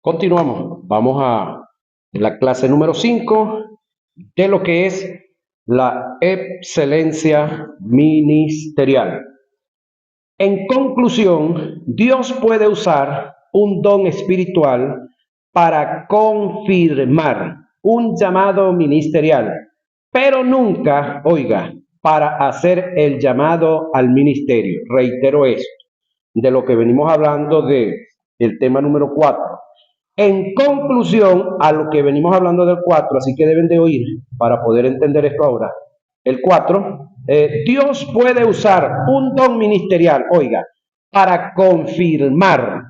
Continuamos. Vamos a la clase número 5 de lo que es la excelencia ministerial. En conclusión, Dios puede usar un don espiritual para confirmar un llamado ministerial, pero nunca, oiga, para hacer el llamado al ministerio. Reitero esto, de lo que venimos hablando del tema número 4. En conclusión a lo que venimos hablando del 4, así que deben de oír para poder entender esto ahora. El 4, Dios puede usar un don ministerial, oiga, para confirmar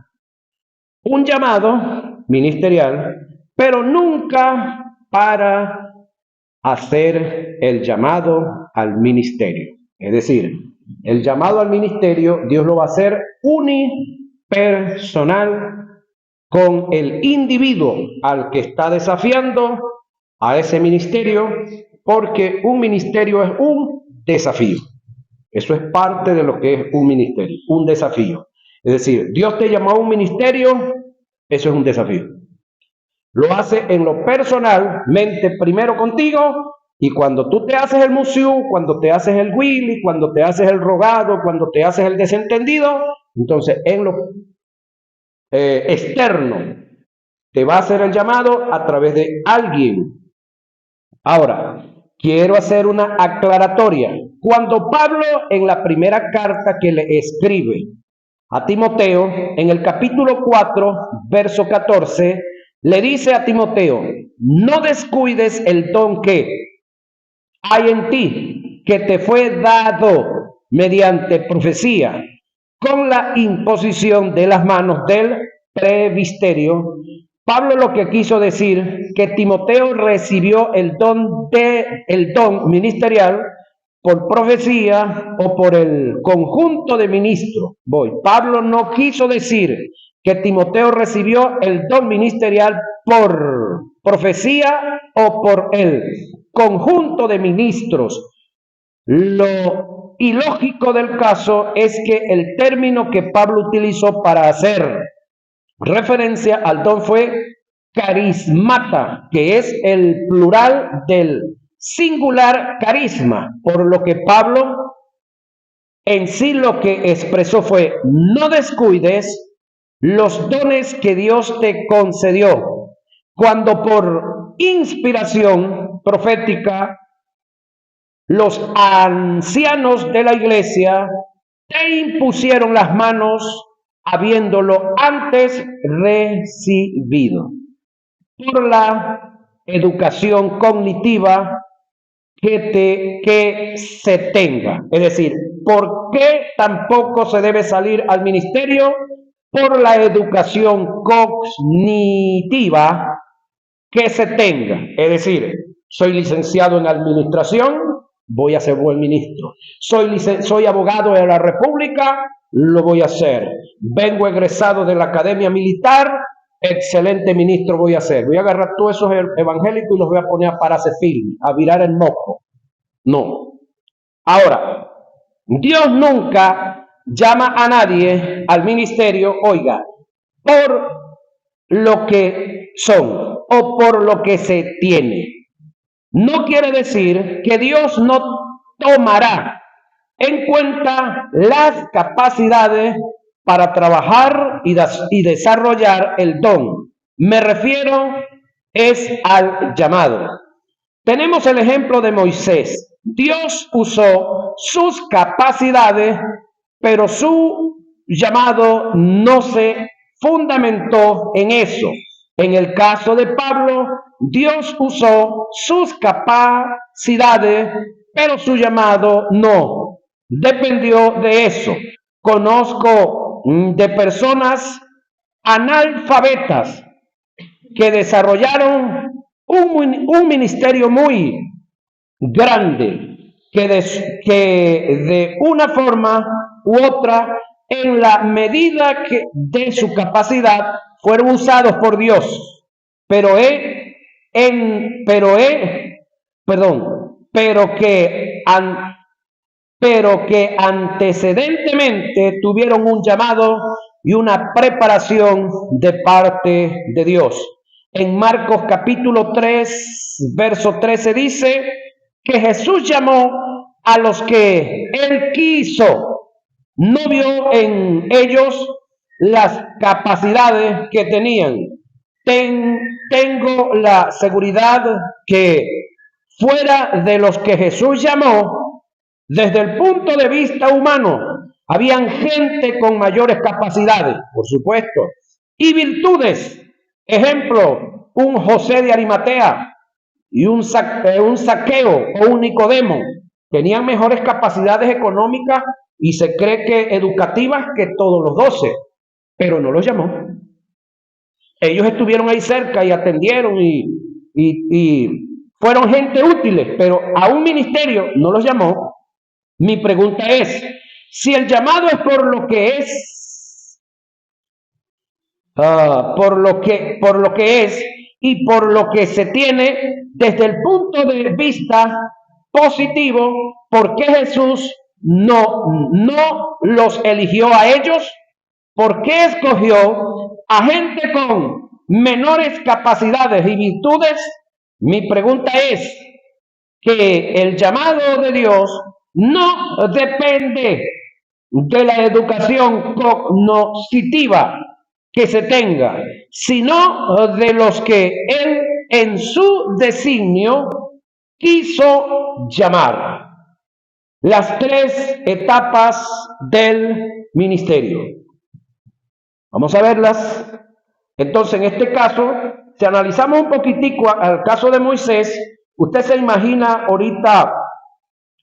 un llamado ministerial, pero nunca para hacer el llamado al ministerio. Es decir, el llamado al ministerio Dios lo va a hacer unipersonal con el individuo al que está desafiando a ese ministerio, porque un ministerio es un desafío. Eso es parte de lo que es un ministerio, un desafío. Es decir, Dios te llamó a un ministerio, eso es un desafío. Lo hace en lo personalmente primero contigo, y cuando tú te haces el musiú, cuando te haces el Willy, cuando te haces el rogado, cuando te haces el desentendido, entonces en lo externo te va a hacer el llamado a través de alguien. Ahora, quiero hacer una aclaratoria. Cuando Pablo en la primera carta que le escribe a Timoteo, en el capítulo 4, verso 14, le dice a Timoteo: no descuides el don que hay en ti, que te fue dado mediante profecía, con la imposición de las manos del presbiterio. Pablo lo que quiso decir que Timoteo recibió el don ministerial por profecía o por el conjunto de ministros. Pablo no quiso decir que Timoteo recibió el don ministerial por profecía o por el conjunto de ministros. Lo ilógico del caso es que el término que Pablo utilizó para hacer referencia al don fue carismata, que es el plural del singular carisma, por lo que Pablo en sí lo que expresó fue: no descuides los dones que Dios te concedió, cuando por inspiración profética los ancianos de la iglesia te impusieron las manos, habiéndolo antes recibido por la educación cognitiva que se tenga. Es decir, ¿por qué tampoco se debe salir al ministerio? Por la educación cognitiva que se tenga. Es decir, soy licenciado en administración, voy a ser buen ministro. Soy abogado de la República, lo voy a hacer. Vengo egresado de la Academia Militar, excelente ministro voy a ser. Voy a agarrar todos esos evangélicos y los voy a poner a pararse firme, a virar el moco. No. Ahora, Dios nunca llama a nadie al ministerio, oiga, por lo que son o por lo que se tiene. No quiere decir que Dios no tomará en cuenta las capacidades para trabajar y desarrollar el don. Me refiero es al llamado. Tenemos el ejemplo de Moisés. Dios usó sus capacidades, pero su llamado no se fundamentó en eso. En el caso de Pablo, Dios usó sus capacidades, pero su llamado no dependió de eso. Conozco de personas analfabetas que desarrollaron un ministerio muy grande, que de una forma u otra, en la medida de su capacidad, fueron usados por Dios, pero que antecedentemente tuvieron un llamado y una preparación de parte de Dios. En Marcos capítulo 3, verso 13 dice que Jesús llamó a los que Él quiso. No vio en ellos las capacidades que tenían. Tengo la seguridad que fuera de los que Jesús llamó, desde el punto de vista humano, habían gente con mayores capacidades, por supuesto, y virtudes. Ejemplo, un José de Arimatea y un Zaqueo o un Nicodemo tenían mejores capacidades económicas y se cree que educativas que todos los 12, pero no los llamó. Ellos estuvieron ahí cerca y atendieron y fueron gente útiles, pero a un ministerio no los llamó. Mi pregunta es, si el llamado es por lo que es, por lo que es y por lo que se tiene desde el punto de vista positivo, ¿por qué Jesús no los eligió a ellos? ¿Por qué escogió a gente con menores capacidades y virtudes? Mi pregunta es que el llamado de Dios no depende de la educación cognitiva que se tenga, sino de los que Él en su designio quiso llamar. Las 3 etapas del ministerio. Vamos a verlas. Entonces, en este caso, si analizamos un poquitico al caso de Moisés, usted se imagina ahorita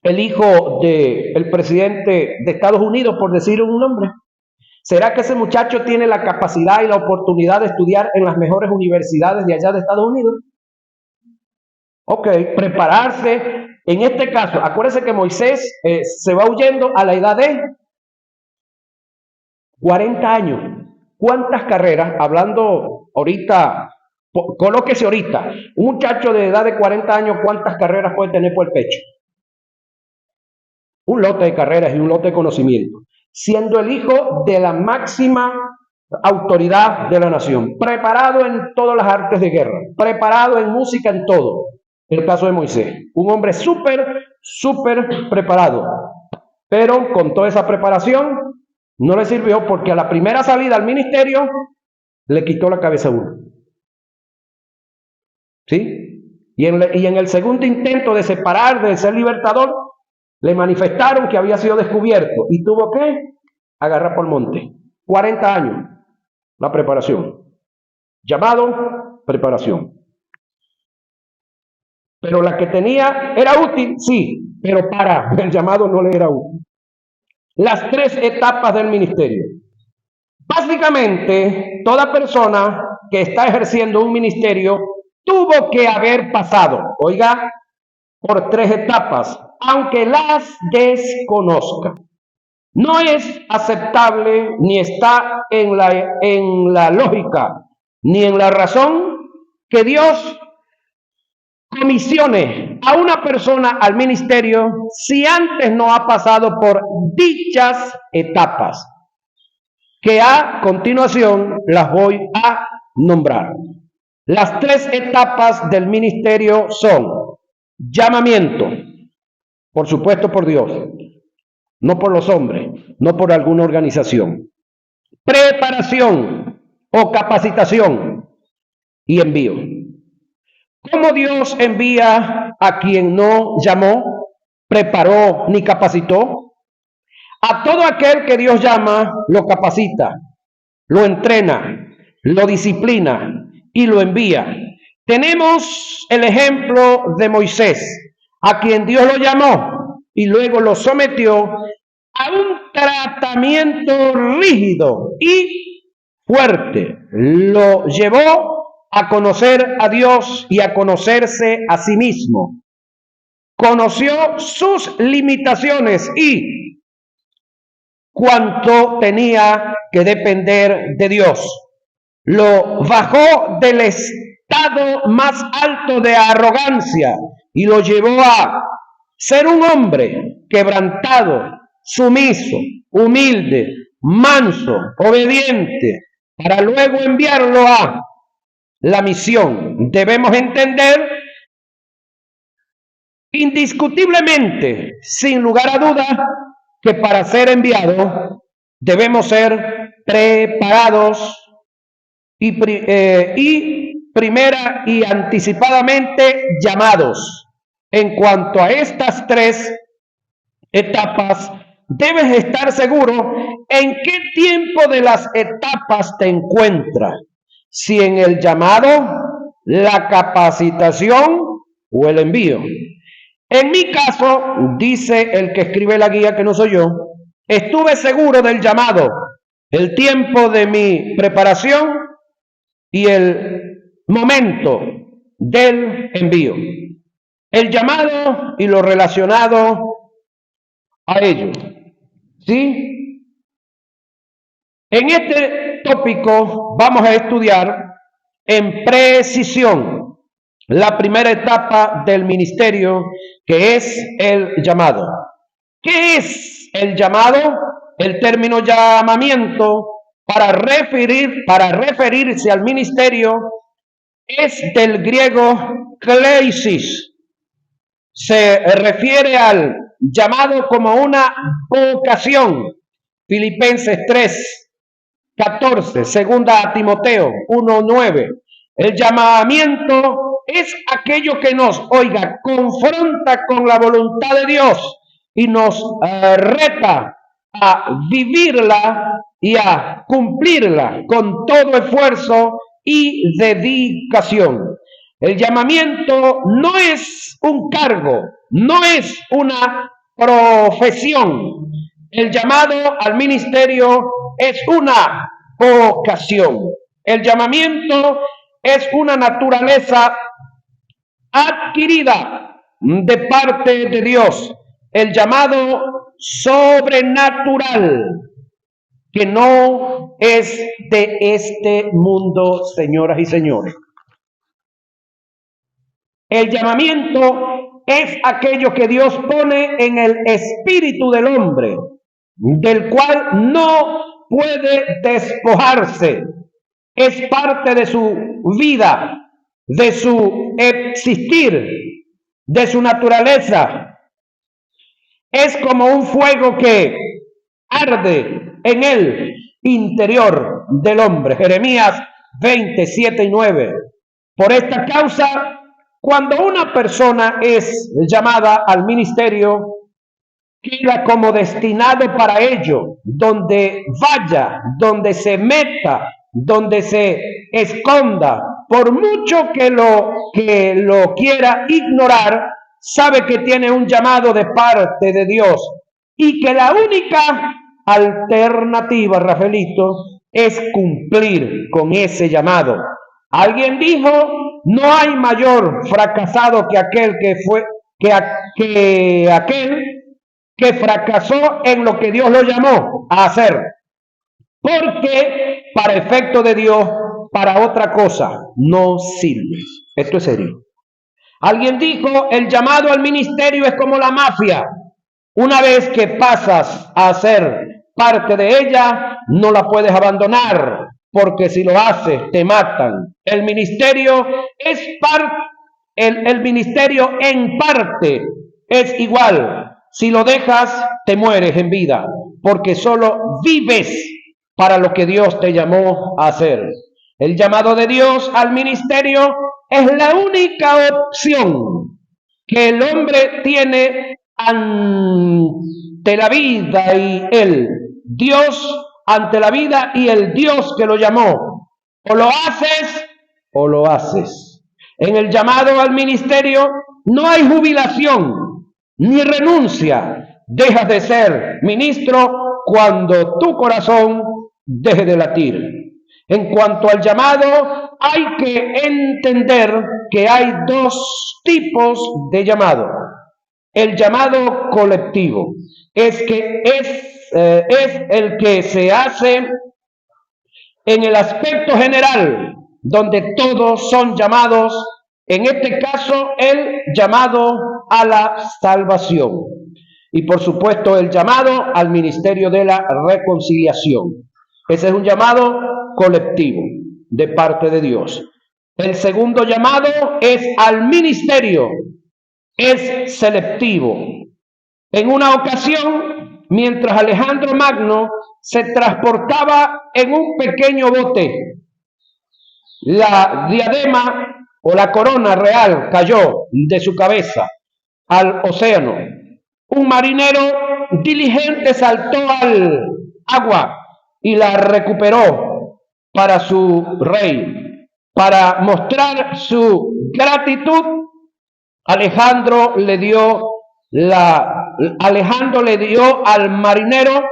el hijo del presidente de Estados Unidos, por decir un nombre. ¿Será que ese muchacho tiene la capacidad y la oportunidad de estudiar en las mejores universidades de allá de Estados Unidos? Ok, prepararse. En este caso, acuérdense que Moisés se va huyendo a la edad de 40 años. ¿Cuántas carreras? Hablando ahorita, colóquese ahorita. Un muchacho de edad de 40 años, ¿cuántas carreras puede tener por el pecho? Un lote de carreras y un lote de conocimiento. Siendo el hijo de la máxima autoridad de la nación. Preparado en todas las artes de guerra. Preparado en música, en todo. El caso de Moisés. Un hombre súper preparado. Pero con toda esa preparación no le sirvió porque a la primera salida al ministerio le quitó la cabeza a uno. ¿Sí? Y en el segundo intento de separar, de ser libertador, le manifestaron que había sido descubierto y tuvo que agarrar por monte. 40 años, la preparación. Llamado, preparación. Pero la que tenía era útil, sí, pero para el llamado no le era útil. Las 3 etapas del ministerio. Básicamente, toda persona que está ejerciendo un ministerio tuvo que haber pasado, oiga, por 3 etapas, aunque las desconozca. No es aceptable ni está en la lógica ni en la razón que Dios comisione a una persona al ministerio si antes no ha pasado por dichas etapas, que a continuación las voy a nombrar. Las 3 etapas del ministerio son llamamiento, por supuesto por Dios, no por los hombres, no por alguna organización. Preparación o capacitación y envío. ¿Cómo Dios envía a quien no llamó, preparó ni capacitó? A todo aquel que Dios llama, lo capacita, lo entrena, lo disciplina y lo envía. Tenemos el ejemplo de Moisés, a quien Dios lo llamó y luego lo sometió a un tratamiento rígido y fuerte. Lo llevó a conocer a Dios y a conocerse a sí mismo. Conoció sus limitaciones y cuánto tenía que depender de Dios. Lo bajó del estado más alto de arrogancia y lo llevó a ser un hombre quebrantado, sumiso, humilde, manso, obediente, para luego enviarlo a la misión. Debemos entender indiscutiblemente, sin lugar a dudas, que para ser enviados debemos ser preparados y primera y anticipadamente llamados. En cuanto a estas tres etapas, debes estar seguro en qué tiempo de las etapas te encuentras. Si en el llamado, la capacitación o el envío. En mi caso, dice el que escribe la guía, que no soy yo, estuve seguro del llamado, el tiempo de mi preparación y el momento del envío. El llamado y lo relacionado a ello. ¿Sí? En este tópico vamos a estudiar en precisión la primera etapa del ministerio, que es el llamado. ¿Qué es el llamado? El término llamamiento para referirse al ministerio es del griego kleisis. Se refiere al llamado como una vocación. Filipenses 3:14, segunda a Timoteo 1:9. El llamamiento es aquello que nos, confronta con la voluntad de Dios y nos reta a vivirla y a cumplirla con todo esfuerzo y dedicación. El llamamiento no es un cargo, no es una profesión. El llamado al ministerio es una vocación. El llamamiento es una naturaleza adquirida de parte de Dios. El llamado sobrenatural, que no es de este mundo, señoras y señores. El llamamiento es aquello que Dios pone en el espíritu del hombre, del cual no puede despojarse. Es parte de su vida, de su existir, de su naturaleza. Es como un fuego que arde en el interior del hombre. Jeremías 27:9. Por esta causa, cuando una persona es llamada al ministerio, queda como destinado para ello, donde vaya, donde se meta, donde se esconda, por mucho que lo quiera ignorar, sabe que tiene un llamado de parte de Dios y que la única alternativa, Rafaelito, es cumplir con ese llamado. Alguien dijo: no hay mayor fracasado que aquel que fracasó en lo que Dios lo llamó a hacer, porque para efecto de Dios, para otra cosa no sirve. Esto es serio. Alguien dijo: el llamado al ministerio es como la mafia. Una vez que pasas a ser parte de ella, no la puedes abandonar, porque si lo haces, te matan. El ministerio es el ministerio en parte es igual. Si lo dejas, te mueres en vida, porque solo vives para lo que Dios te llamó a hacer. El llamado de Dios al ministerio es la única opción que el hombre tiene ante la vida y el Dios ante la vida y el Dios que lo llamó. O lo haces o lo haces. En el llamado al ministerio no hay jubilación ni renuncia. Dejas de ser ministro cuando tu corazón deje de latir. En cuanto al llamado, hay que entender que hay dos tipos de llamado. El llamado colectivo es el que se hace en el aspecto general, donde todos son llamados, en este caso el llamado a la salvación. Y por supuesto el llamado al ministerio de la reconciliación. Ese es un llamado colectivo de parte de Dios. El segundo llamado es al ministerio, es selectivo. En una ocasión, mientras Alejandro Magno se transportaba en un pequeño bote, la diadema o la corona real cayó de su cabeza al océano. Un marinero diligente saltó al agua y la recuperó para su rey. Para mostrar su gratitud, Alejandro le dio al marinero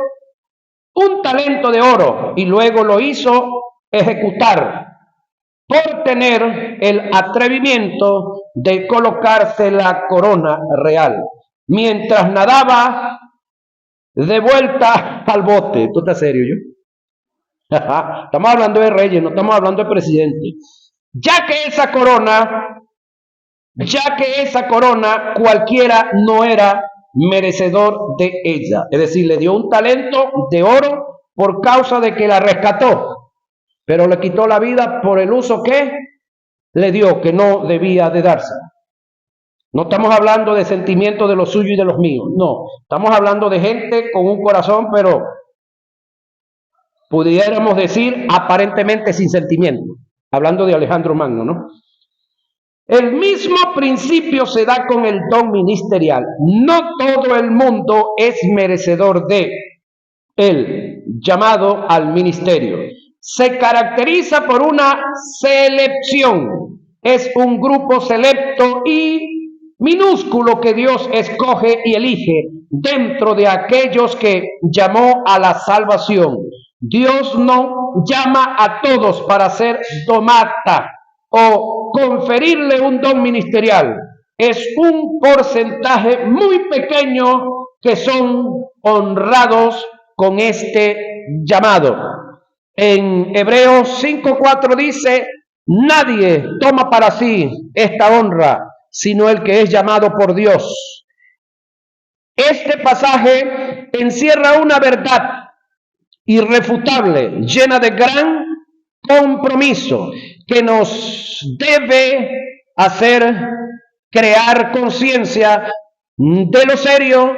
un talento de oro y luego lo hizo ejecutar por tener el atrevimiento de colocarse la corona real mientras nadaba de vuelta al bote. ¿Tú estás serio, yo? Estamos hablando de reyes, no estamos hablando de presidentes. Ya que esa corona cualquiera no era merecedor de ella. Es decir, le dio un talento de oro por causa de que la rescató, pero le quitó la vida por el uso que le dio, que no debía de darse. No estamos hablando de sentimientos de los suyos y de los míos, no. Estamos hablando de gente con un corazón, pero pudiéramos decir aparentemente sin sentimiento. Hablando de Alejandro Magno, ¿no? El mismo principio se da con el don ministerial. No todo el mundo es merecedor de el llamado al ministerio. Se caracteriza por una selección. Es un grupo selecto y minúsculo que Dios escoge y elige dentro de aquellos que llamó a la salvación. Dios no llama a todos para ser domata o conferirle un don ministerial. Es un porcentaje muy pequeño que son honrados con este llamado. En Hebreos 5:4 dice: nadie toma para sí esta honra, sino el que es llamado por Dios. Este pasaje encierra una verdad irrefutable, llena de gran compromiso, que nos debe hacer crear conciencia de lo serio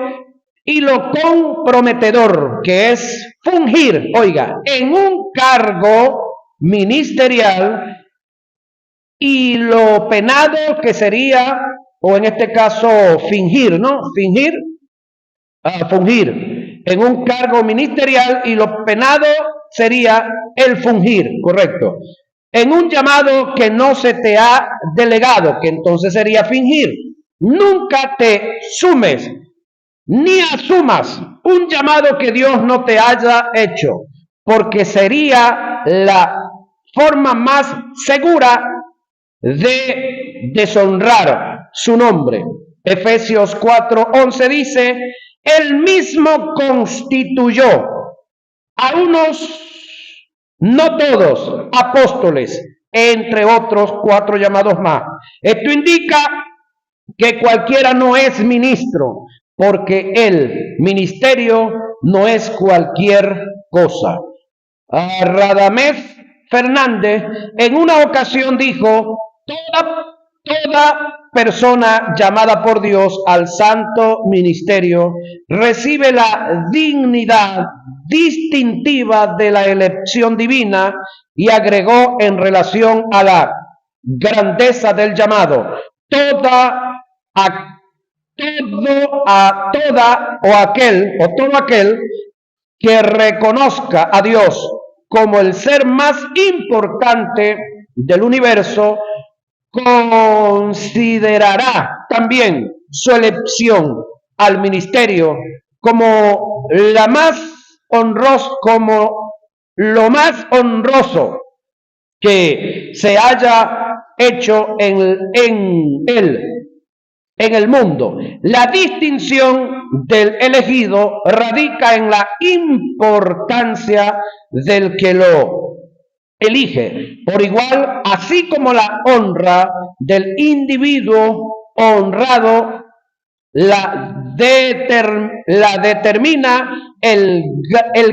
y lo comprometedor que es fungir, oiga, en un cargo ministerial, y lo penado que sería, o en este caso fingir, ¿no? Fungir en un cargo ministerial, y lo penado sería el fungir, correcto. En un llamado que no se te ha delegado, que entonces sería fingir. Nunca te sumes ni asumas un llamado que Dios no te haya hecho, porque sería la forma más segura de deshonrar su nombre. Efesios 4:11 dice: él mismo constituyó a unos, no todos, apóstoles, entre otros 4 llamados más. Esto indica que cualquiera no es ministro, porque el ministerio no es cualquier cosa. Radamés Fernández en una ocasión dijo: toda persona llamada por Dios al santo ministerio recibe la dignidad distintiva de la elección divina, y agregó en relación a la grandeza del llamado: todo aquel que reconozca a Dios como el ser más importante del universo, considerará también su elección al ministerio como lo más honroso que se haya hecho en el mundo. La distinción del elegido radica en la importancia del que lo elige. Por igual, así como la honra del individuo honrado la determina el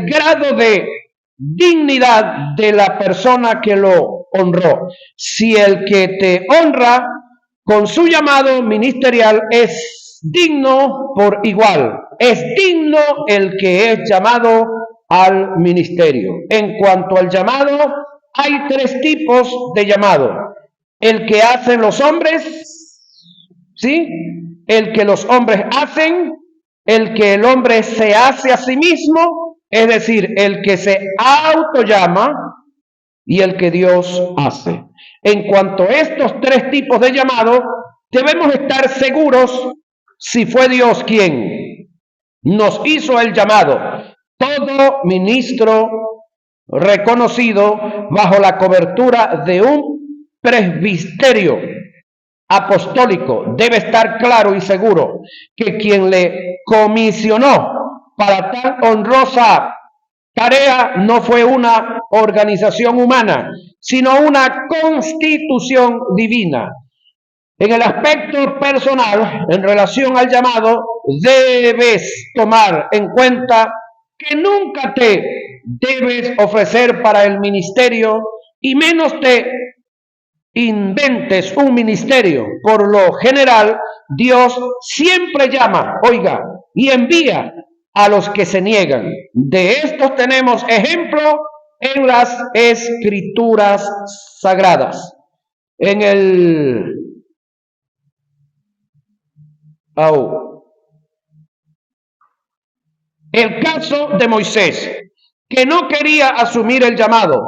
grado de dignidad de la persona que lo honró. Si el que te honra con su llamado ministerial es digno por igual, es digno el que es llamado al ministerio. En cuanto al llamado, hay tres tipos de llamado: el que hacen los hombres, ¿sí?, el que los hombres hacen, el que el hombre se hace a sí mismo, es decir, el que se autollama, y el que Dios hace. En cuanto a estos tres tipos de llamado, debemos estar seguros si fue Dios quien nos hizo el llamado. Todo ministro reconocido bajo la cobertura de un presbiterio apostólico debe estar claro y seguro que quien le comisionó para tal honrosa tarea no fue una organización humana, sino una constitución divina. En el aspecto personal, en relación al llamado, debes tomar en cuenta que nunca te debes ofrecer para el ministerio, y menos te inventes un ministerio. Por lo general, Dios siempre llama, oiga, y envía a los que se niegan. De estos tenemos ejemplo en las Escrituras sagradas. En el caso de Moisés, que no quería asumir el llamado,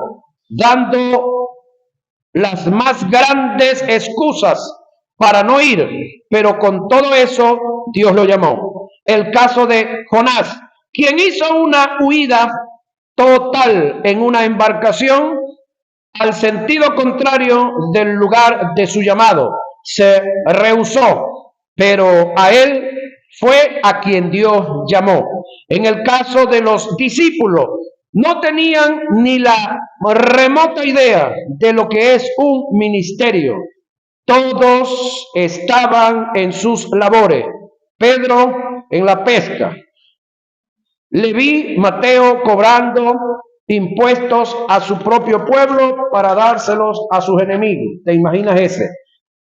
dando las más grandes excusas para no ir, pero con todo eso Dios lo llamó. El caso de Jonás, quien hizo una huida total en una embarcación al sentido contrario del lugar de su llamado. Se rehusó, pero a él fue a quien Dios llamó. En el caso de los discípulos, no tenían ni la remota idea de lo que es un ministerio. Todos estaban en sus labores. Pedro en la pesca. Leví, Mateo cobrando impuestos a su propio pueblo para dárselos a sus enemigos. ¿Te imaginas ese?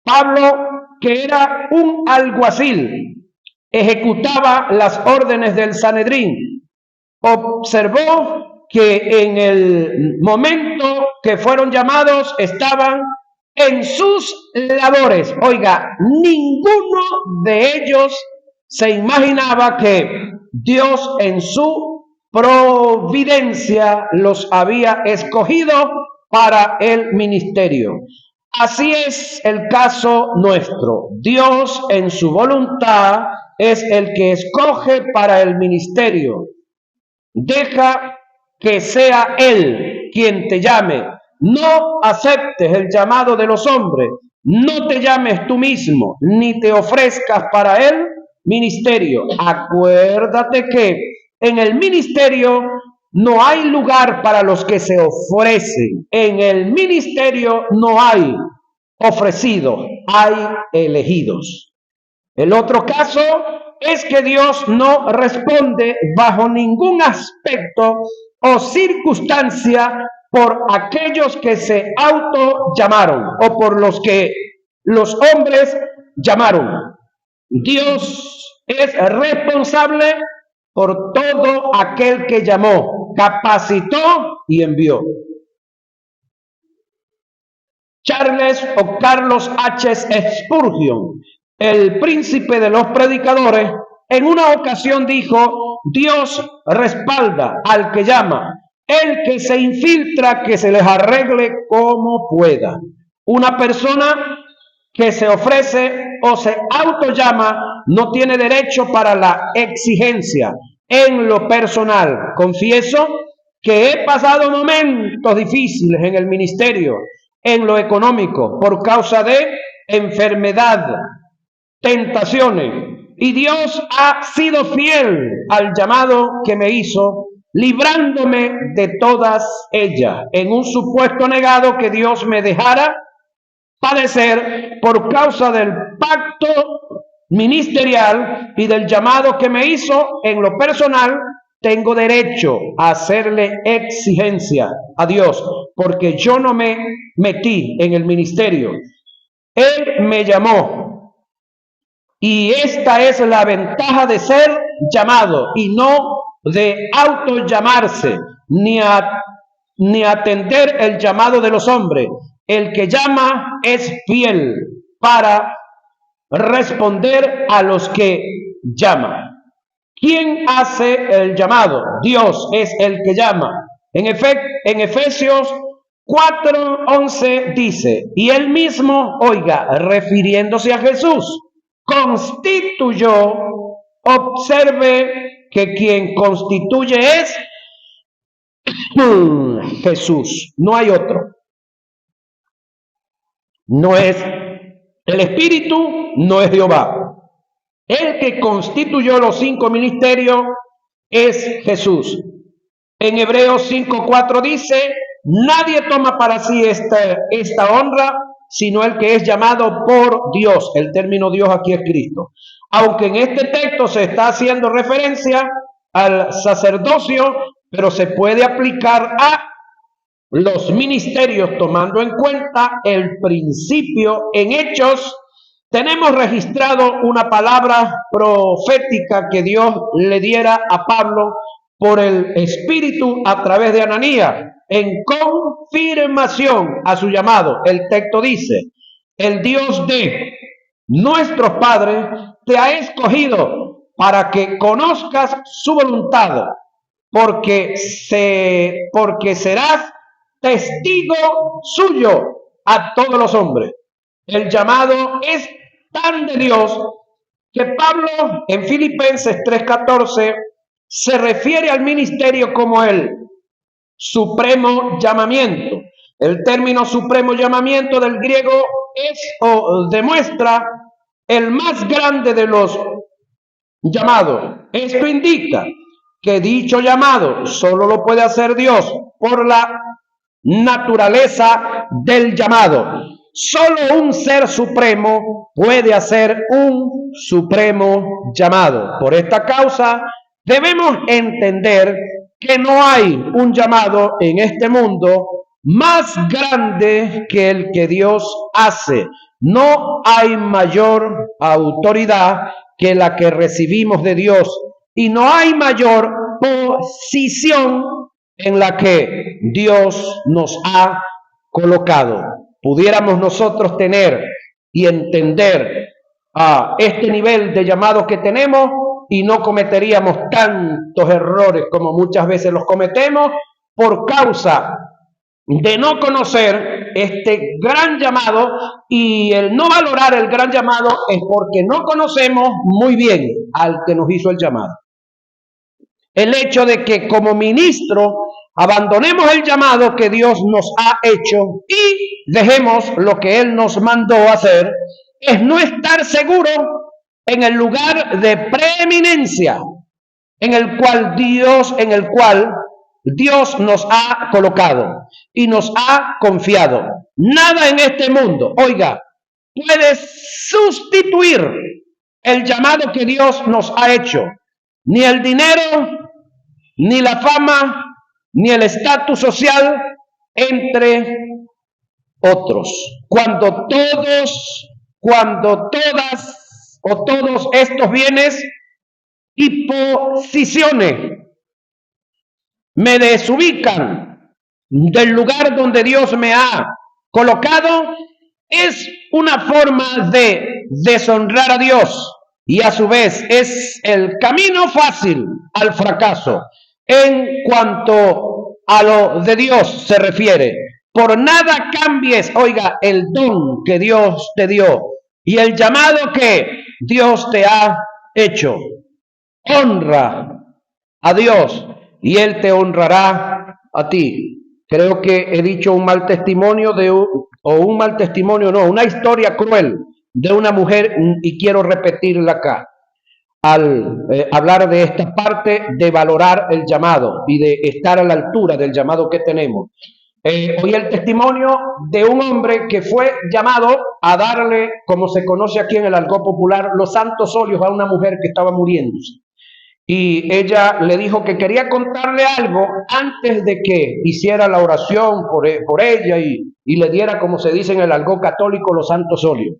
Pablo, que era un alguacil, ejecutaba las órdenes del Sanedrín. Observó que en el momento que fueron llamados estaban en sus labores. Oiga, ninguno de ellos se imaginaba que Dios en su providencia los había escogido para el ministerio. Así es el caso nuestro. Dios en su voluntad es el que escoge para el ministerio. Deja que sea Él quien te llame. No aceptes el llamado de los hombres. No te llames tú mismo, ni te ofrezcas para el ministerio. Acuérdate que en el ministerio no hay lugar para los que se ofrecen. En el ministerio no hay ofrecidos, hay elegidos. El otro caso es que Dios no responde bajo ningún aspecto o circunstancia por aquellos que se autollamaron o por los que los hombres llamaron. Dios es responsable por todo aquel que llamó, capacitó y envió. Charles o Carlos H. Spurgeon, el príncipe de los predicadores, en una ocasión dijo: Dios respalda al que llama, el que se infiltra que se les arregle como pueda. Una persona que se ofrece o se autollama no tiene derecho para la exigencia. En lo personal, confieso que he pasado momentos difíciles en el ministerio, en lo económico, por causa de enfermedad, tentaciones, y Dios ha sido fiel al llamado que me hizo, librándome de todas ellas, en un supuesto negado que Dios me dejara padecer por causa del pacto ministerial y del llamado que me hizo en lo personal, tengo derecho a hacerle exigencia a Dios, porque yo no me metí en el ministerio. Él me llamó. Y esta es la ventaja de ser llamado y no de autollamarse, ni atender el llamado de los hombres. El que llama es fiel para responder a los que llaman. ¿Quién hace el llamado? Dios es el que llama. En Efesios 4:11 dice, y él mismo, oiga, refiriéndose a Jesús, constituyó, observe que quien constituye es Jesús, no hay otro. No es el Espíritu, no es Jehová. El que constituyó los 5 ministerios es Jesús. En Hebreos 5:4 dice, nadie toma para sí esta honra, sino el que es llamado por Dios. El término Dios aquí es Cristo. Aunque en este texto se está haciendo referencia al sacerdocio, pero se puede aplicar a los ministerios tomando en cuenta el principio. En Hechos tenemos registrado una palabra profética que Dios le diera a Pablo por el Espíritu a través de Ananías, en confirmación a su llamado. El texto dice, el Dios de nuestros padres te ha escogido para que conozcas su voluntad, porque serás testigo suyo a todos los hombres. El llamado es tan de Dios que Pablo en Filipenses 3:14 se refiere al ministerio como el supremo llamamiento. El término supremo llamamiento del griego es o demuestra el más grande de los llamados. Esto indica que dicho llamado solo lo puede hacer Dios por la naturaleza del llamado. Solo un ser supremo puede hacer un supremo llamado. Por esta causa debemos entender que no hay un llamado en este mundo más grande que el que Dios hace. No hay mayor autoridad que la que recibimos de Dios y no hay mayor posición en la que Dios nos ha colocado. Pudiéramos nosotros tener y entender este nivel de llamado que tenemos y no cometeríamos tantos errores como muchas veces los cometemos por causa de no conocer este gran llamado, y el no valorar el gran llamado es porque no conocemos muy bien al que nos hizo el llamado. El hecho de que como ministro abandonemos el llamado que Dios nos ha hecho y dejemos lo que Él nos mandó hacer es no estar seguro en el lugar de preeminencia en el cual Dios nos ha colocado y nos ha confiado. Nada en este mundo, oiga, puede sustituir el llamado que Dios nos ha hecho. Ni el dinero, ni la fama, ni el estatus social, entre otros. Cuando todas o todos estos bienes y posiciones me desubican del lugar donde Dios me ha colocado, es una forma de deshonrar a Dios y a su vez es el camino fácil al fracaso en cuanto a lo de Dios se refiere. Por nada cambies, oiga, el don que Dios te dio y el llamado que Dios te ha hecho. Honra a Dios y Él te honrará a ti. Creo que he dicho un mal testimonio una historia cruel de una mujer, y quiero repetirla acá, al hablar de esta parte de valorar el llamado y de estar a la altura del llamado que tenemos. Oí el testimonio de un hombre que fue llamado a darle, como se conoce aquí en el argot popular, los santos óleos a una mujer que estaba muriéndose. Y ella le dijo que quería contarle algo antes de que hiciera la oración por ella y le diera, como se dice en el argot católico, los santos óleos.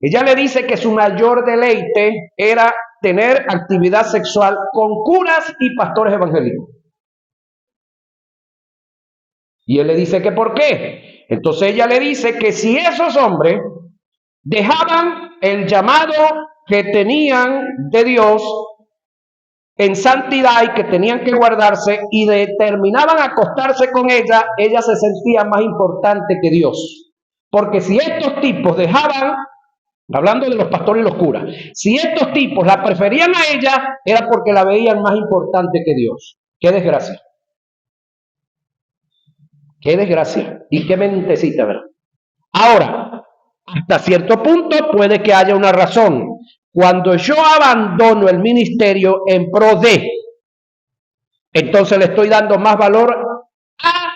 Ella le dice que su mayor deleite era tener actividad sexual con curas y pastores evangélicos. Y él le dice que ¿por qué? Entonces ella le dice que si esos hombres dejaban el llamado que tenían de Dios en santidad y que tenían que guardarse y determinaban acostarse con ella, ella se sentía más importante que Dios. Porque si estos tipos dejaban, hablando de los pastores y los curas, si estos tipos la preferían a ella, era porque la veían más importante que Dios. ¡Qué desgracia! ¡Qué desgracia! Y qué mentecita, ¿verdad? Ahora, hasta cierto punto puede que haya una razón. Cuando yo abandono el ministerio en pro de, entonces le estoy dando más valor a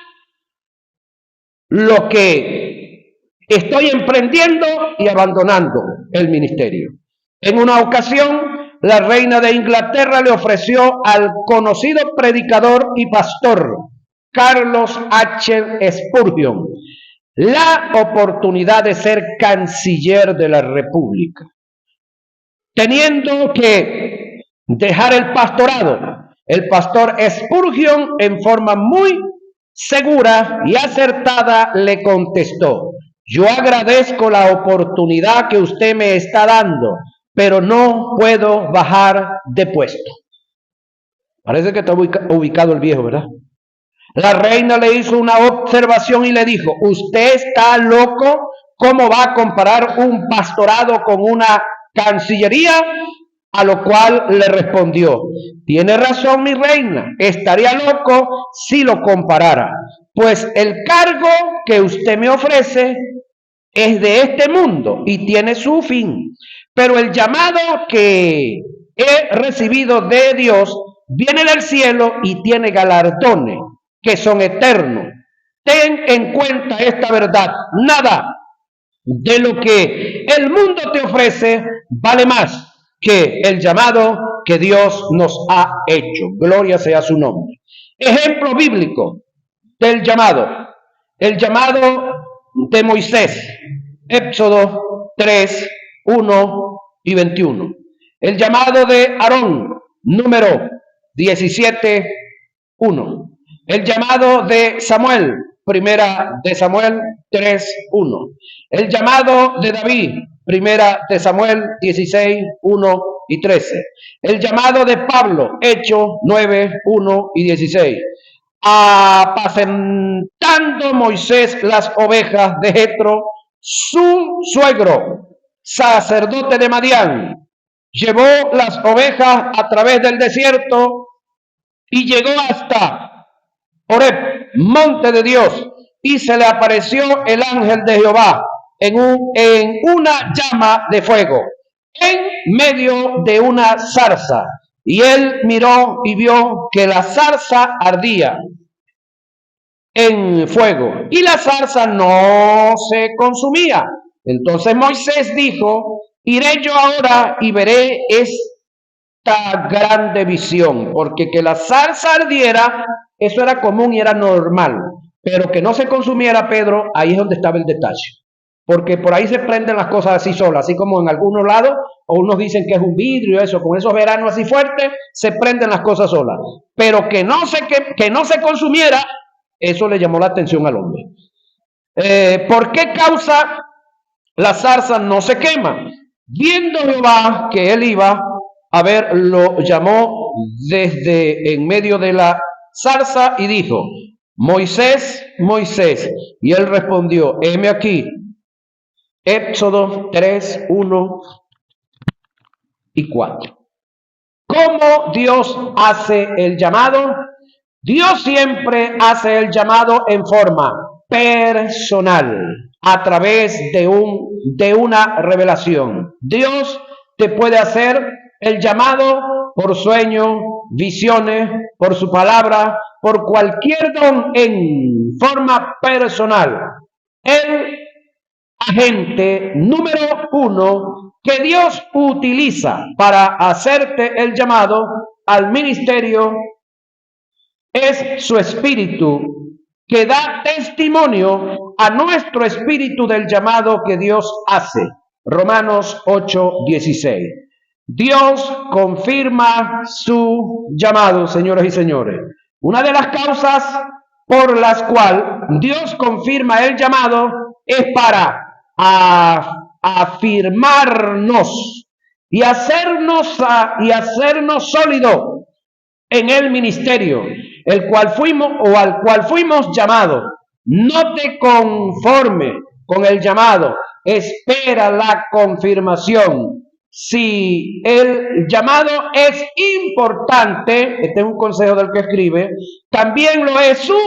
lo que estoy emprendiendo y abandonando el ministerio. En una ocasión, la reina de Inglaterra le ofreció al conocido predicador y pastor Carlos H. Spurgeon la oportunidad de ser canciller de la República, teniendo que dejar el pastorado. El pastor Spurgeon, en forma muy segura y acertada, le contestó: yo agradezco la oportunidad que usted me está dando, pero no puedo bajar de puesto. Parece que está ubicado el viejo, ¿verdad? La reina le hizo una observación y le dijo: usted está loco, ¿cómo va a comparar un pastorado con una cancillería? A lo cual le respondió: tiene razón mi reina, estaría loco si lo comparara, pues el cargo que usted me ofrece es de este mundo y tiene su fin, pero el llamado que he recibido de Dios viene del cielo y tiene galardones que son eternos. Ten en cuenta esta verdad: nada de lo que el mundo te ofrece vale más que el llamado que Dios nos ha hecho. Gloria sea su nombre. Ejemplo bíblico del llamado. El llamado de Moisés. Éxodo 3, 1 y 21. El llamado de Aarón. Número 17, 1. El llamado de Samuel. Primera de Samuel 3, 1. El llamado de David. Primera de Samuel 16, 1 y 13. El llamado de Pablo. Hechos 9, 1 y 16. Apacentando Moisés las ovejas de Jetro, su suegro, sacerdote de Madián, llevó las ovejas a través del desierto y llegó hasta Horeb, monte de Dios, y se le apareció el ángel de Jehová en una llama de fuego, en medio de una zarza. Y él miró y vio que la zarza ardía en fuego, y la zarza no se consumía. Entonces Moisés dijo: iré yo ahora y veré esta grande visión, porque que la zarza ardiera, eso era común y era normal, pero que no se consumiera, Pedro, ahí es donde estaba el detalle. Porque por ahí se prenden las cosas así solas, así como en algunos lados, o unos dicen que es un vidrio, eso, con esos veranos así fuertes, se prenden las cosas solas. Pero que no se consumiera, eso le llamó la atención al hombre. ¿Por qué causa la zarza no se quema? Viendo Jehová que él iba a ver, lo llamó desde en medio de la zarza y dijo: Moisés, Moisés. Y él respondió: heme aquí. Éxodo 3, 1 y 4. ¿Cómo Dios hace el llamado? Dios siempre hace el llamado en forma personal, a través de una revelación. Dios te puede hacer el llamado por sueños, visiones, por su palabra, por cualquier don en forma personal. El agente número uno que Dios utiliza para hacerte el llamado al ministerio es su espíritu, que da testimonio a nuestro espíritu del llamado que Dios hace. Romanos 8:16. Dios confirma su llamado, señoras y señores. Una de las causas por las cuales Dios confirma el llamado es para afirmarnos y hacernos sólidos en el ministerio al cual fuimos llamados. No te conformes con el llamado, espera la confirmación. Si el llamado es importante, este es un consejo del que escribe, también lo es su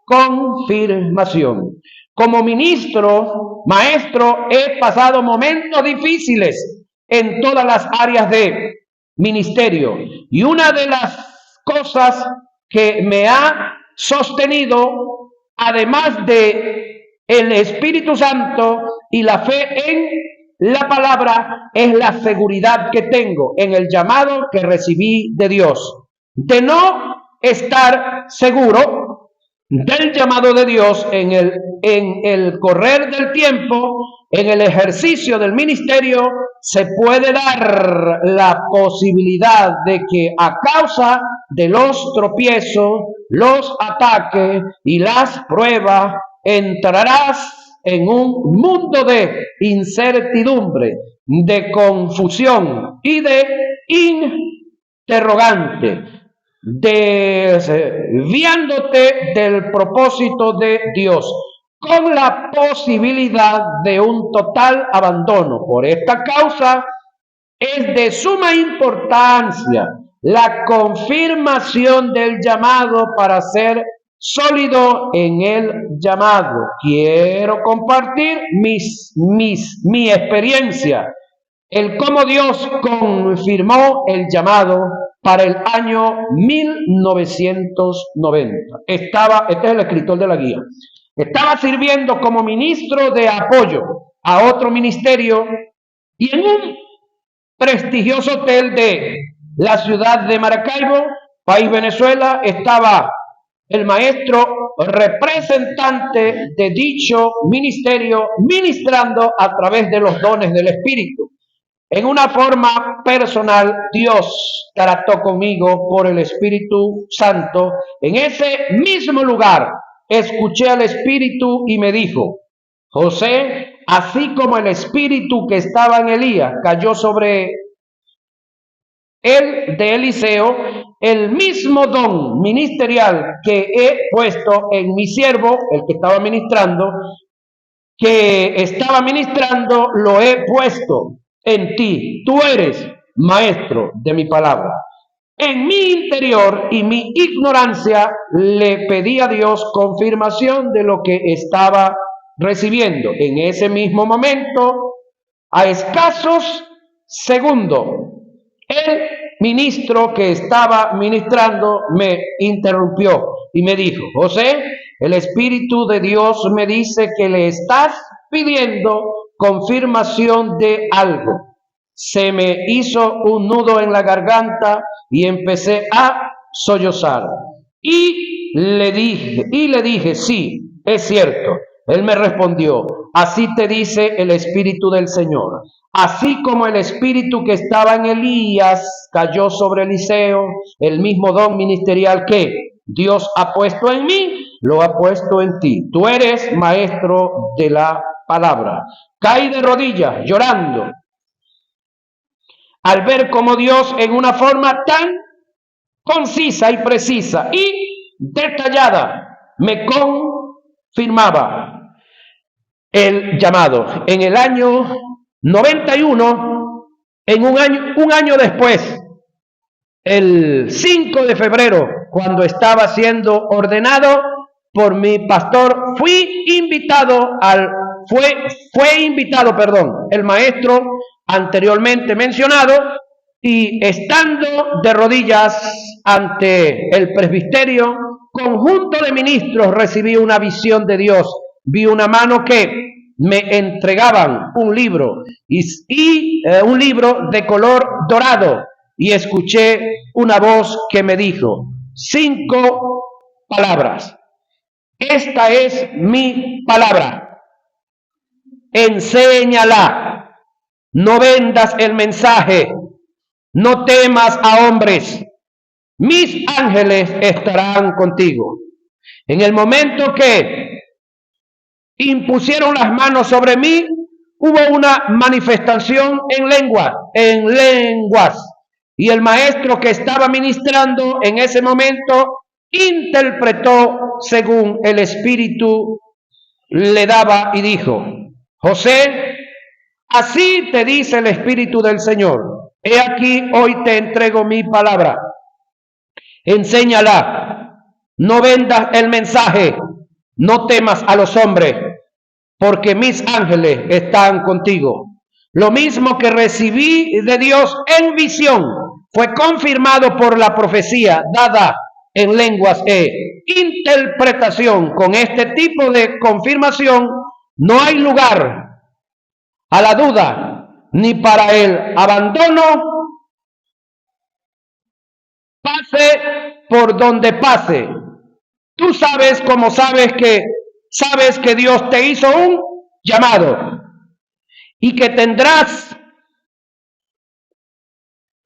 confirmación. Como ministro, maestro, he pasado momentos difíciles en todas las áreas de ministerio, y una de las cosas que me ha sostenido, además de el Espíritu Santo y la fe en la palabra, es la seguridad que tengo en el llamado que recibí de Dios. De no estar seguro del llamado de Dios en el correr del tiempo, en el ejercicio del ministerio, se puede dar la posibilidad de que a causa de los tropiezos, los ataques y las pruebas, entrarás en un mundo de incertidumbre, de confusión y de interrogante, desviándote del propósito de Dios, con la posibilidad de un total abandono. Por esta causa es de suma importancia la confirmación del llamado para ser sólido en el llamado. Quiero compartir mi experiencia, el cómo Dios confirmó el llamado para el año 1990. Este es el escritor de la guía. Estaba sirviendo como ministro de apoyo a otro ministerio y en un prestigioso hotel de la ciudad de Maracaibo, país Venezuela, estaba el maestro representante de dicho ministerio ministrando a través de los dones del Espíritu. En una forma personal, Dios trató conmigo por el Espíritu Santo. En ese mismo lugar, escuché al Espíritu y me dijo: José, así como el Espíritu que estaba en Elías cayó sobre él de Eliseo, el mismo don ministerial que he puesto en mi siervo, el que estaba ministrando, lo he puesto en ti. Tú eres maestro de mi palabra. En mi interior y mi ignorancia le pedí a Dios confirmación de lo que estaba recibiendo. En ese mismo momento, a escasos segundos, el ministro que estaba ministrando me interrumpió y me dijo: José, el Espíritu de Dios me dice que le estás pidiendo confirmación de algo. Se me hizo un nudo en la garganta y empecé a sollozar. Y le dije, sí, es cierto. Él me respondió: así te dice el Espíritu del Señor. Así como el Espíritu que estaba en Elías cayó sobre Eliseo, el mismo don ministerial que Dios ha puesto en mí, lo ha puesto en ti. Tú eres maestro de la palabra. Caí de rodillas llorando al ver cómo Dios, en una forma tan concisa y precisa y detallada, me confirmaba el llamado. En el año 91, un año después, el 5 de febrero, cuando estaba siendo ordenado por mi pastor, fue invitado el maestro anteriormente mencionado, y estando de rodillas ante el presbiterio, conjunto de ministros, recibí una visión de Dios. Vi una mano que me entregaban un libro un libro de color dorado, y escuché una voz que me dijo 5 palabras. Esta es mi palabra. Enséñala. No vendas el mensaje. No temas a hombres. Mis ángeles estarán contigo. En el momento que impusieron las manos sobre mí, hubo una manifestación en lenguas. Y el maestro que estaba ministrando en ese momento interpretó según el Espíritu le daba y dijo: José, así te dice el Espíritu del Señor. He aquí, hoy te entrego mi palabra. Enséñala. No vendas el mensaje. No temas a los hombres, porque mis ángeles están contigo. Lo mismo que recibí de Dios en visión fue confirmado por la profecía dada en lenguas e interpretación. Con este tipo de confirmación no hay lugar a la duda ni para el abandono, pase por donde pase. Tú sabes como sabes que Dios te hizo un llamado y que tendrás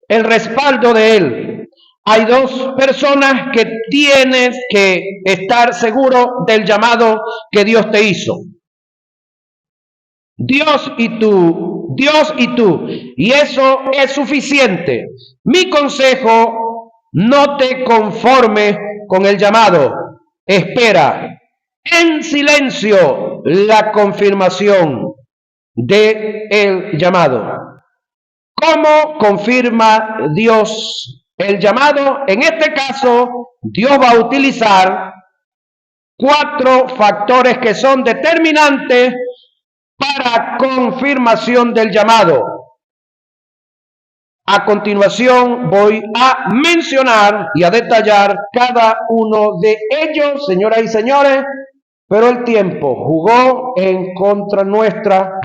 el respaldo de Él. Hay 2 personas que tienes que estar seguro del llamado que Dios te hizo. Dios y tú. Y eso es suficiente. Mi consejo: no te conformes con el llamado. Espera en silencio la confirmación del llamado. ¿Cómo confirma Dios el llamado? En este caso, Dios va a utilizar 4 factores que son determinantes para confirmación del llamado. A continuación voy a mencionar y a detallar cada uno de ellos, señoras y señores, pero el tiempo jugó en contra nuestra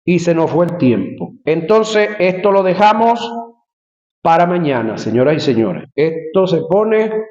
y se nos fue el tiempo. Entonces, esto lo dejamos para mañana, señoras y señores. Esto se pone